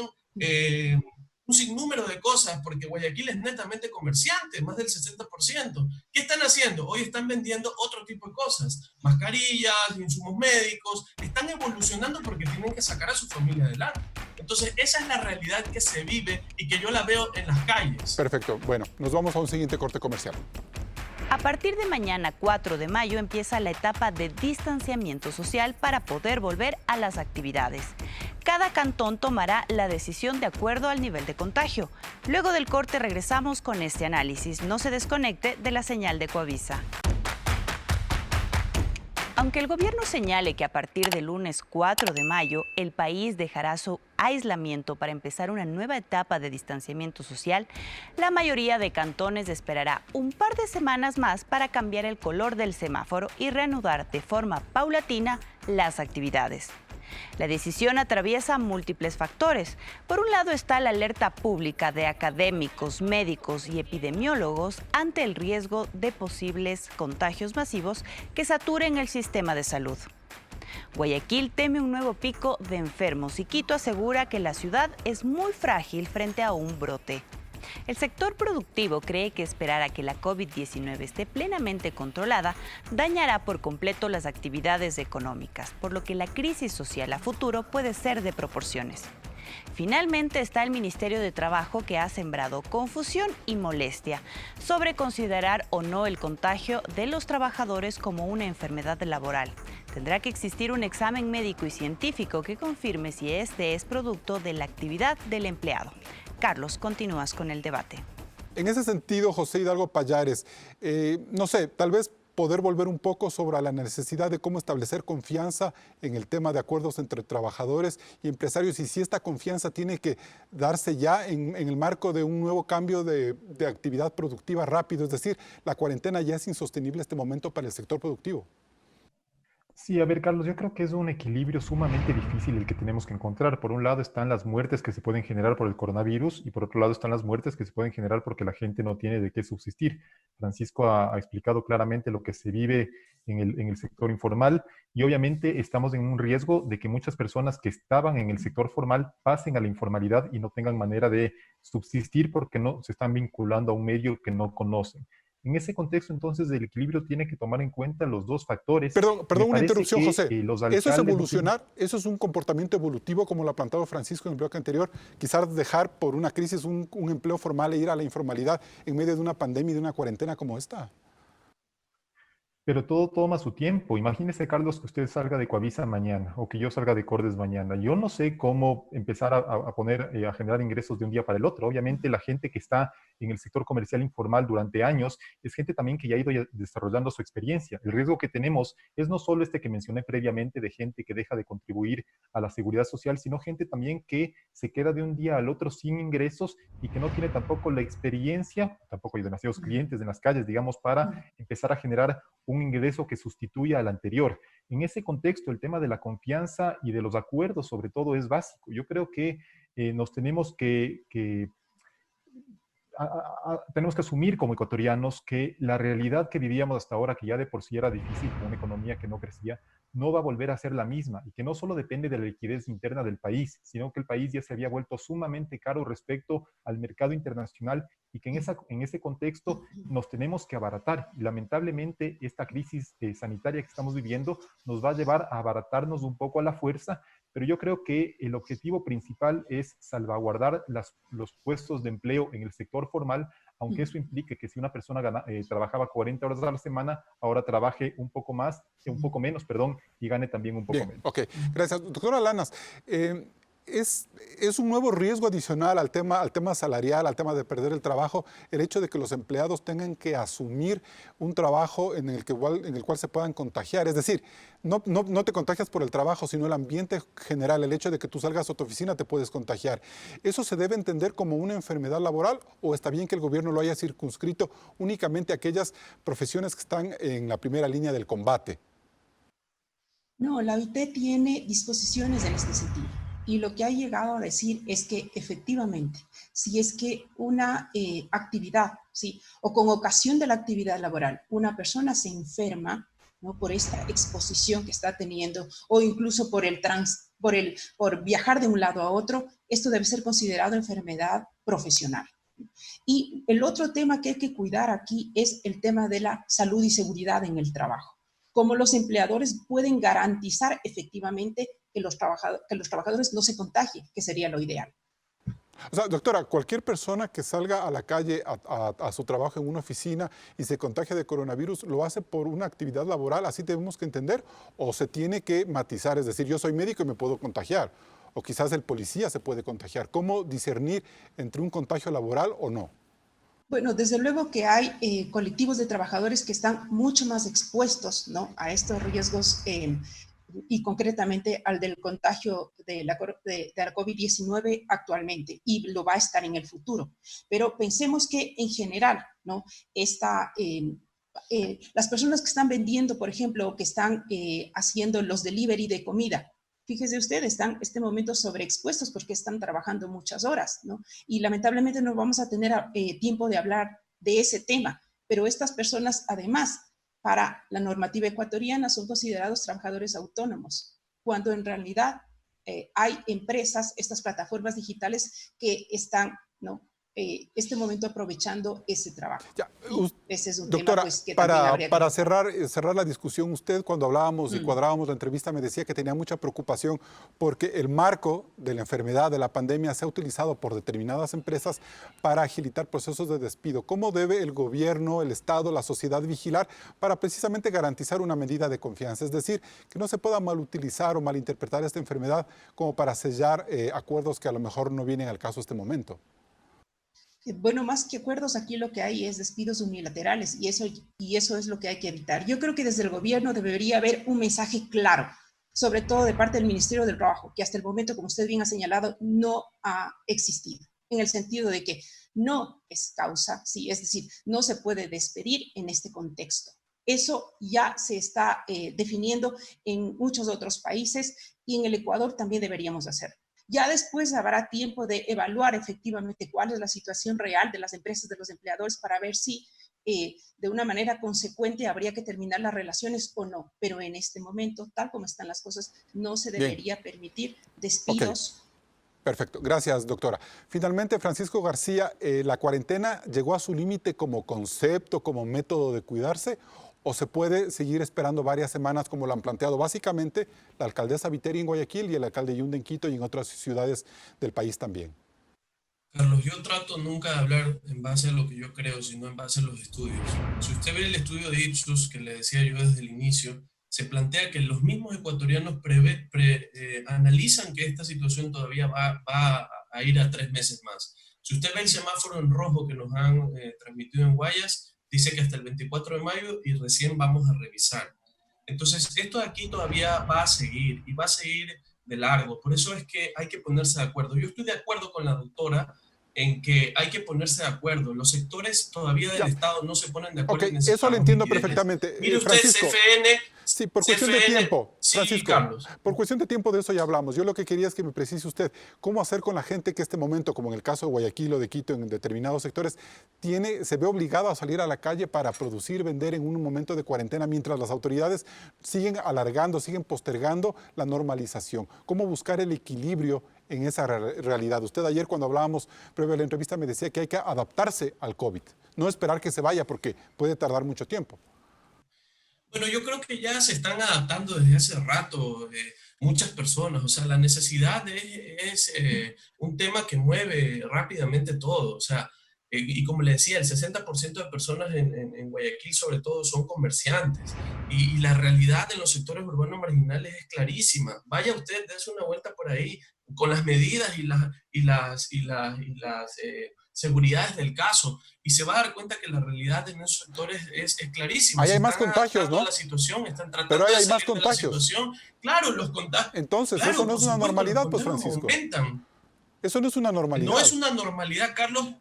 un sinnúmero de cosas, porque Guayaquil es netamente comerciante, más del 60%. ¿Qué están haciendo? Hoy están vendiendo otro tipo de cosas, mascarillas, insumos médicos, están evolucionando porque tienen que sacar a su familia adelante. Entonces, esa es la realidad que se vive y que yo la veo en las calles. Perfecto. Bueno, nos vamos a un siguiente corte comercial. A partir de mañana, 4 de mayo, empieza la etapa de distanciamiento social para poder volver a las actividades. Cada cantón tomará la decisión de acuerdo al nivel de contagio. Luego del corte regresamos con este análisis. No se desconecte de la señal de Coavisa. Aunque el gobierno señale que a partir del lunes 4 de mayo el país dejará su aislamiento para empezar una nueva etapa de distanciamiento social, la mayoría de cantones esperará un par de semanas más para cambiar el color del semáforo y reanudar de forma paulatina las actividades. La decisión atraviesa múltiples factores. Por un lado está la alerta pública de académicos, médicos y epidemiólogos ante el riesgo de posibles contagios masivos que saturen el sistema de salud. Guayaquil teme un nuevo pico de enfermos y Quito asegura que la ciudad es muy frágil frente a un brote. El sector productivo cree que esperar a que la COVID-19 esté plenamente controlada dañará por completo las actividades económicas, por lo que la crisis social a futuro puede ser de proporciones. Finalmente está el Ministerio de Trabajo, que ha sembrado confusión y molestia sobre considerar o no el contagio de los trabajadores como una enfermedad laboral. Tendrá que existir un examen médico y científico que confirme si este es producto de la actividad del empleado. Carlos, continúas con el debate. En ese sentido, José Hidalgo Pallares, no sé, tal vez poder volver un poco sobre la necesidad de cómo establecer confianza en el tema de acuerdos entre trabajadores y empresarios, y si esta confianza tiene que darse ya en el marco de un nuevo cambio de actividad productiva rápido, es decir, la cuarentena ya es insostenible en este momento para el sector productivo. Sí, a ver, Carlos, yo creo que es un equilibrio sumamente difícil el que tenemos que encontrar. Por un lado están las muertes que se pueden generar por el coronavirus y por otro lado están las muertes que se pueden generar porque la gente no tiene de qué subsistir. Francisco ha explicado claramente lo que se vive en el sector informal y obviamente estamos en un riesgo de que muchas personas que estaban en el sector formal pasen a la informalidad y no tengan manera de subsistir porque no se están vinculando a un medio que no conocen. En ese contexto, entonces, el equilibrio tiene que tomar en cuenta los dos factores. Perdón, una interrupción, José. ¿Eso es evolucionar? ¿Eso es un comportamiento evolutivo, como lo ha planteado Francisco en el bloque anterior? Quizás dejar por una crisis un empleo formal e ir a la informalidad en medio de una pandemia y de una cuarentena como esta. Pero todo toma su tiempo. Imagínese, Carlos, que usted salga de Coavisa mañana o que yo salga de Cordes mañana. Yo no sé cómo empezar a generar ingresos de un día para el otro. Obviamente la gente que está en el sector comercial informal durante años es gente también que ya ha ido desarrollando su experiencia. El riesgo que tenemos es no solo este que mencioné previamente de gente que deja de contribuir a la seguridad social, sino gente también que se queda de un día al otro sin ingresos y que no tiene tampoco la experiencia, tampoco hay demasiados clientes en las calles, digamos, para empezar a generar un ingreso que sustituya al anterior. En ese contexto, el tema de la confianza y de los acuerdos, sobre todo, es básico. Yo creo que nos tenemos tenemos que asumir como ecuatorianos que la realidad que vivíamos hasta ahora, que ya de por sí era difícil con una economía que no crecía, no va a volver a ser la misma y que no solo depende de la liquidez interna del país, sino que el país ya se había vuelto sumamente caro respecto al mercado internacional y que en ese contexto nos tenemos que abaratar. Y lamentablemente esta crisis sanitaria que estamos viviendo nos va a llevar a abaratarnos un poco a la fuerza, pero yo creo que el objetivo principal es salvaguardar los puestos de empleo en el sector formal, aunque eso implique que si una persona trabajaba 40 horas a la semana, ahora trabaje un poco menos, y gane también un poco menos. Ok, gracias. Doctora Lanas, ¿es un nuevo riesgo adicional al tema salarial, al tema de perder el trabajo, el hecho de que los empleados tengan que asumir un trabajo en el cual se puedan contagiar? Es decir, no te contagias por el trabajo, sino el ambiente general, el hecho de que tú salgas a tu oficina te puedes contagiar. ¿Eso se debe entender como una enfermedad laboral o está bien que el gobierno lo haya circunscrito únicamente a aquellas profesiones que están en la primera línea del combate? No, la OIT tiene disposiciones en este sentido. Y lo que ha llegado a decir es que efectivamente, si es que una actividad, ¿sí? O con ocasión de la actividad laboral, una persona se enferma, ¿no? Por esta exposición que está teniendo o incluso por viajar de un lado a otro, esto debe ser considerado enfermedad profesional. Y el otro tema que hay que cuidar aquí es el tema de la salud y seguridad en el trabajo. Cómo los empleadores pueden garantizar efectivamente que los trabajadores no se contagien, que sería lo ideal. O sea, doctora, cualquier persona que salga a la calle a su trabajo en una oficina y se contagie de coronavirus, ¿lo hace por una actividad laboral? ¿Así tenemos que entender? ¿O se tiene que matizar? Es decir, yo soy médico y me puedo contagiar. O quizás el policía se puede contagiar. ¿Cómo discernir entre un contagio laboral o no? Bueno, desde luego que hay colectivos de trabajadores que están mucho más expuestos, ¿no? A estos riesgos y concretamente al del contagio de la COVID-19 actualmente y lo va a estar en el futuro. Pero pensemos que en general, ¿no? Las personas que están vendiendo, por ejemplo, que están haciendo los delivery de comida, fíjese usted, están en este momento sobreexpuestos porque están trabajando muchas horas, ¿no? Y lamentablemente no vamos a tener tiempo de hablar de ese tema, pero estas personas además, para la normativa ecuatoriana, son considerados trabajadores autónomos, cuando en realidad hay empresas, estas plataformas digitales que están, ¿no? Este momento aprovechando ese trabajo. Ese es un doctora, tema pues, que también habría que... Para cerrar la discusión, usted cuando hablábamos y cuadrábamos la entrevista me decía que tenía mucha preocupación porque el marco de la enfermedad, de la pandemia, se ha utilizado por determinadas empresas para agilitar procesos de despido. ¿Cómo debe el gobierno, el Estado, la sociedad vigilar para precisamente garantizar una medida de confianza? Es decir, que no se pueda malutilizar o malinterpretar esta enfermedad como para sellar acuerdos que a lo mejor no vienen al caso en este momento. Bueno, más que acuerdos, aquí lo que hay es despidos unilaterales y eso es lo que hay que evitar. Yo creo que desde el gobierno debería haber un mensaje claro, sobre todo de parte del Ministerio del Trabajo, que hasta el momento, como usted bien ha señalado, no ha existido, en el sentido de que no es causa, sí, es decir, no se puede despedir en este contexto. Eso ya se está definiendo en muchos otros países y en el Ecuador también deberíamos hacerlo. Ya después habrá tiempo de evaluar efectivamente cuál es la situación real de las empresas, de los empleadores, para ver si de una manera consecuente habría que terminar las relaciones o no. Pero en este momento, tal como están las cosas, no se debería permitir despidos. Okay. Perfecto. Gracias, doctora. Finalmente, Francisco García, ¿la cuarentena llegó a su límite como concepto, como método de cuidarse? ¿O se puede seguir esperando varias semanas como lo han planteado básicamente la alcaldesa Viteri en Guayaquil y el alcalde Yunda en Quito y en otras ciudades del país también? Carlos, yo trato nunca de hablar en base a lo que yo creo, sino en base a los estudios. Si usted ve el estudio de Ipsos, que le decía yo desde el inicio, se plantea que los mismos ecuatorianos analizan que esta situación todavía va a ir a 3 meses más. Si usted ve el semáforo en rojo que nos han transmitido en Guayas, dice que hasta el 24 de mayo y recién vamos a revisar. Entonces, esto de aquí todavía va a seguir y va a seguir de largo. Por eso es que hay que ponerse de acuerdo. Yo estoy de acuerdo con la doctora en que hay que ponerse de acuerdo. Los sectores todavía del Estado no se ponen de acuerdo. Okay, eso lo entiendo perfectamente. Mire usted, Francisco, CFN... Sí, por cuestión de tiempo, Francisco, sí, Carlos. Por cuestión de tiempo de eso ya hablamos. Yo lo que quería es que me precise usted cómo hacer con la gente que este momento, como en el caso de Guayaquil o de Quito, en determinados sectores, se ve obligado a salir a la calle para producir, vender en un momento de cuarentena, mientras las autoridades siguen alargando, siguen postergando la normalización. ¿Cómo buscar el equilibrio en esa realidad? Usted ayer, cuando hablábamos previo a la entrevista, me decía que hay que adaptarse al COVID, no esperar que se vaya porque puede tardar mucho tiempo. Bueno, yo creo que ya se están adaptando desde hace rato muchas personas. O sea, la necesidad es un tema que mueve rápidamente todo. O sea, y como le decía, el 60% de personas en Guayaquil sobre todo son comerciantes. Y la realidad en los sectores urbanos marginales es clarísima. Vaya usted, dése una vuelta por ahí con las medidas y las seguridades del caso, y se va a dar cuenta que la realidad en esos sectores es clarísima. Ahí hay más contagios, ¿no? La situación, están tratando pero ahí hay de más salir de la contagios. situación. Claro, los contagios. Entonces, claro, eso no es una normalidad, pues, Francisco. Aumentan. Eso no es una normalidad. No es una normalidad, Carlos.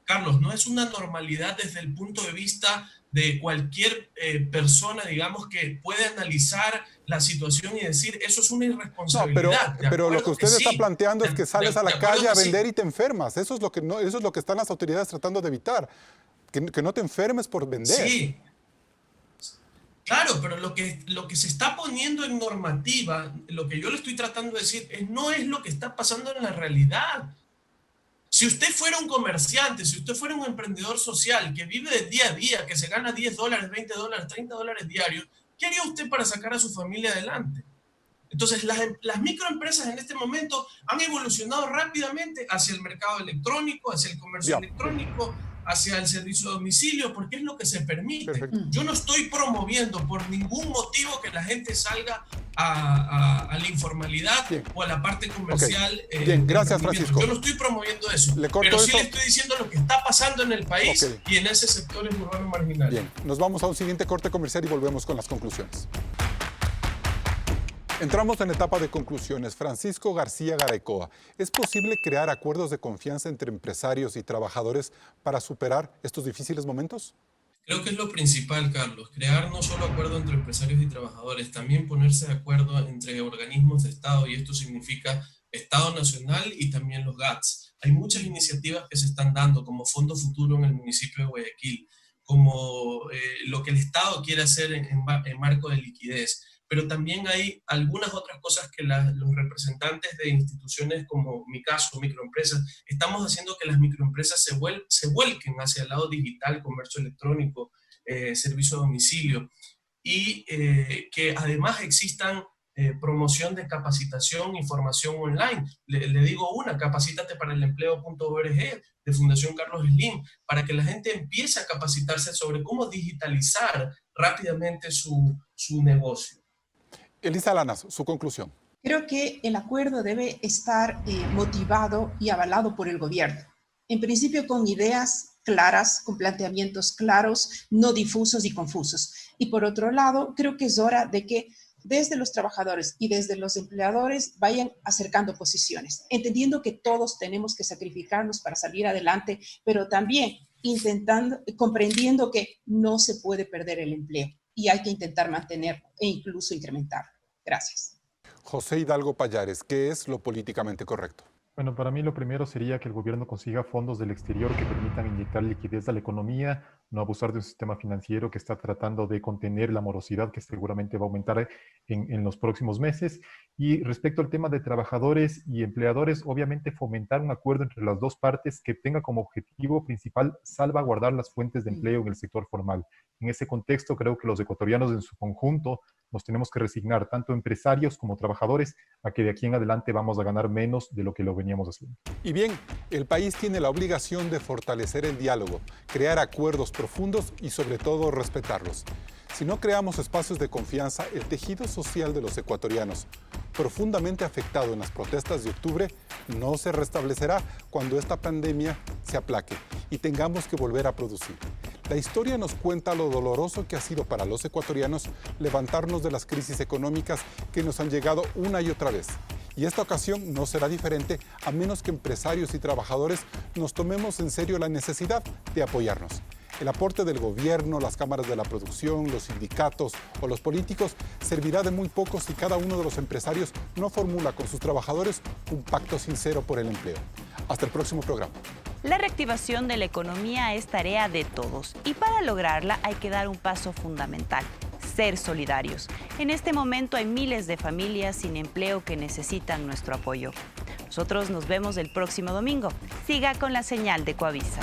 Carlos, no es una normalidad desde el punto de vista de cualquier persona, digamos, que puede analizar la situación y decir, eso es una irresponsabilidad. No, pero lo que usted está planteando es que sales a la calle a vender sí. Y te enfermas. Eso es lo que están las autoridades tratando de evitar. Que no te enfermes por vender. Sí. Claro, pero lo que se está poniendo en normativa, lo que yo le estoy tratando de decir, no es lo que está pasando en la realidad. Si usted fuera un comerciante, si usted fuera un emprendedor social que vive de día a día, que se gana $10, $20, $30 diarios, ¿qué haría usted para sacar a su familia adelante? Entonces, las microempresas en este momento han evolucionado rápidamente hacia el mercado electrónico, hacia el comercio electrónico, hacia el servicio a domicilio, porque es lo que se permite. Perfecto. Yo no estoy promoviendo por ningún motivo que la gente salga a la informalidad o a la parte comercial. Bien, gracias, Francisco. Yo no estoy promoviendo eso, pero sí le estoy diciendo lo que está pasando en el país y en ese sector urbano marginal. Bien, nos vamos a un siguiente corte comercial y volvemos con las conclusiones. Entramos en etapa de conclusiones. Francisco García Garecoa, ¿es posible crear acuerdos de confianza entre empresarios y trabajadores para superar estos difíciles momentos? Creo que es lo principal, Carlos, crear no solo acuerdos entre empresarios y trabajadores, también ponerse de acuerdo entre organismos de Estado, y esto significa Estado Nacional y también los GATS. Hay muchas iniciativas que se están dando, como Fondo Futuro en el municipio de Guayaquil, como lo que el Estado quiere hacer en marco de liquidez. Pero también hay algunas otras cosas que los representantes de instituciones, como mi caso, microempresas, estamos haciendo que las microempresas se vuelquen hacia el lado digital, comercio electrónico, servicio a domicilio, y que además existan promoción de capacitación y formación online. Le digo capacítate para el empleo.org de Fundación Carlos Slim, para que la gente empiece a capacitarse sobre cómo digitalizar rápidamente su negocio. Elisa Lanas, su conclusión. Creo que el acuerdo debe estar motivado y avalado por el gobierno. En principio con ideas claras, con planteamientos claros, no difusos y confusos. Y por otro lado, creo que es hora de que desde los trabajadores y desde los empleadores vayan acercando posiciones, entendiendo que todos tenemos que sacrificarnos para salir adelante, pero también comprendiendo que no se puede perder el empleo y hay que intentar mantenerlo e incluso incrementarlo. Gracias. José Hidalgo Payares, ¿qué es lo políticamente correcto? Bueno, para mí lo primero sería que el gobierno consiga fondos del exterior que permitan inyectar liquidez a la economía no abusar de un sistema financiero que está tratando de contener la morosidad que seguramente va a aumentar en los próximos meses. Y respecto al tema de trabajadores y empleadores, obviamente fomentar un acuerdo entre las dos partes que tenga como objetivo principal salvaguardar las fuentes de empleo en el sector formal. En ese contexto, creo que los ecuatorianos en su conjunto nos tenemos que resignar, tanto empresarios como trabajadores, a que de aquí en adelante vamos a ganar menos de lo que lo veníamos haciendo. Y bien, el país tiene la obligación de fortalecer el diálogo, crear acuerdos profundos y sobre todo respetarlos. Si no creamos espacios de confianza, el tejido social de los ecuatorianos, profundamente afectado en las protestas de octubre, no se restablecerá cuando esta pandemia se aplaque y tengamos que volver a producir. La historia nos cuenta lo doloroso que ha sido para los ecuatorianos levantarnos de las crisis económicas que nos han llegado una y otra vez. Y esta ocasión no será diferente a menos que empresarios y trabajadores nos tomemos en serio la necesidad de apoyarnos. El aporte del gobierno, las cámaras de la producción, los sindicatos o los políticos servirá de muy poco si cada uno de los empresarios no formula con sus trabajadores un pacto sincero por el empleo. Hasta el próximo programa. La reactivación de la economía es tarea de todos y para lograrla hay que dar un paso fundamental: ser solidarios. En este momento hay miles de familias sin empleo que necesitan nuestro apoyo. Nosotros nos vemos el próximo domingo. Siga con la señal de Coavisa.